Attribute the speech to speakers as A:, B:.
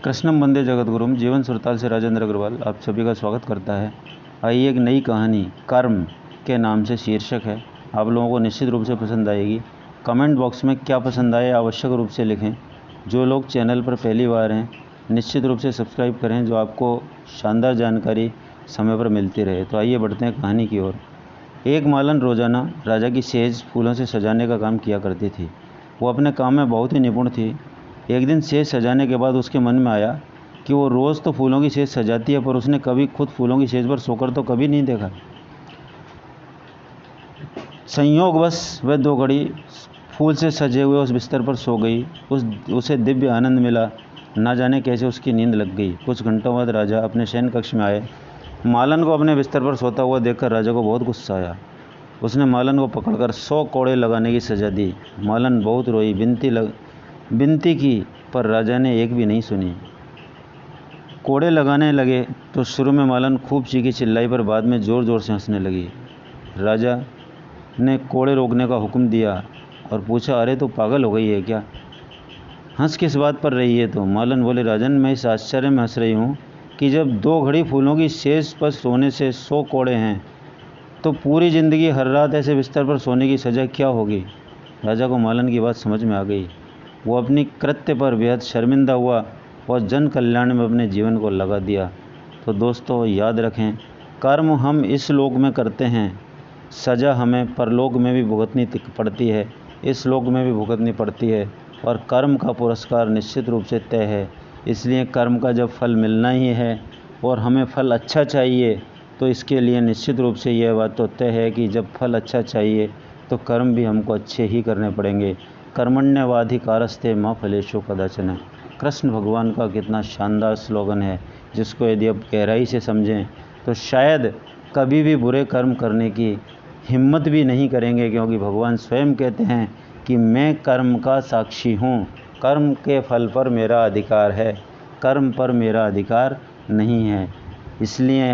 A: कृष्णम वंदे जगद्गुरुम जीवन सुरताल से राजेंद्र अग्रवाल आप सभी का स्वागत करता है। आइए एक नई कहानी कर्म के नाम से शीर्षक है। आप लोगों को निश्चित रूप से पसंद आएगी। कमेंट बॉक्स में क्या पसंद आए आवश्यक रूप से लिखें। जो लोग चैनल पर पहली बार हैं निश्चित रूप से सब्सक्राइब करें, जो आपको शानदार जानकारी समय पर मिलती रहे। तो आइए बढ़ते हैं कहानी की ओर। एक मालन रोज़ाना राजा की सेज फूलों से सजाने का काम किया करती थी। वो अपने काम में बहुत ही निपुण थी। एक दिन सेज सजाने के बाद उसके मन में आया कि वो रोज़ तो फूलों की सेज सजाती है, पर उसने कभी खुद फूलों की सेज पर सोकर तो कभी नहीं देखा। संयोगवश वह 2 घड़ी फूल से सजे हुए उस बिस्तर पर सो गई। उसे दिव्य आनंद मिला। ना जाने कैसे उसकी नींद लग गई। कुछ घंटों बाद राजा अपने शयन कक्ष में आए। मालन को अपने बिस्तर पर सोता हुआ देखकर राजा को बहुत गुस्सा आया। उसने मालन को पकड़कर 100 कोड़े लगाने की सजा दी। मालन बहुत रोई, विनती की, पर राजा ने एक भी नहीं सुनी। कोड़े लगाने लगे तो शुरू में मालन खूब चीखी चिल्लाई, पर बाद में ज़ोर ज़ोर से हंसने लगी। राजा ने कोड़े रोकने का हुक्म दिया और पूछा, अरे तो पागल हो गई है क्या? हंस किस बात पर रही है तो? मालन बोले, राजन मैं इस आश्चर्य में हंस रही हूँ कि जब 2 घड़ी फूलों की सेज पर सोने से 100 कोड़े हैं तो पूरी ज़िंदगी हर रात ऐसे बिस्तर पर सोने की सज़ा क्या होगी? राजा को मालन की बात समझ में आ गई। वो अपनी कृत्य पर बेहद शर्मिंदा हुआ और जन कल्याण में अपने जीवन को लगा दिया। तो दोस्तों याद रखें, कर्म हम इस लोक में करते हैं, सज़ा हमें परलोक में भी भुगतनी पड़ती है, इस लोक में भी भुगतनी पड़ती है, और कर्म का पुरस्कार निश्चित रूप से तय है। इसलिए कर्म का जब फल मिलना ही है और हमें फल अच्छा चाहिए, तो इसके लिए निश्चित रूप से यह बात तो तय है कि जब फल अच्छा चाहिए तो कर्म भी हमको अच्छे ही करने पड़ेंगे। कर्मण्येवाधिकारस्ते मा फलेषु कदाचन। कृष्ण भगवान का कितना शानदार स्लोगन है, जिसको यदि आप गहराई से समझें तो शायद कभी भी बुरे कर्म करने की हिम्मत भी नहीं करेंगे, क्योंकि भगवान स्वयं कहते हैं कि मैं कर्म का साक्षी हूँ, कर्म के फल पर मेरा अधिकार है, कर्म पर मेरा अधिकार नहीं है। इसलिए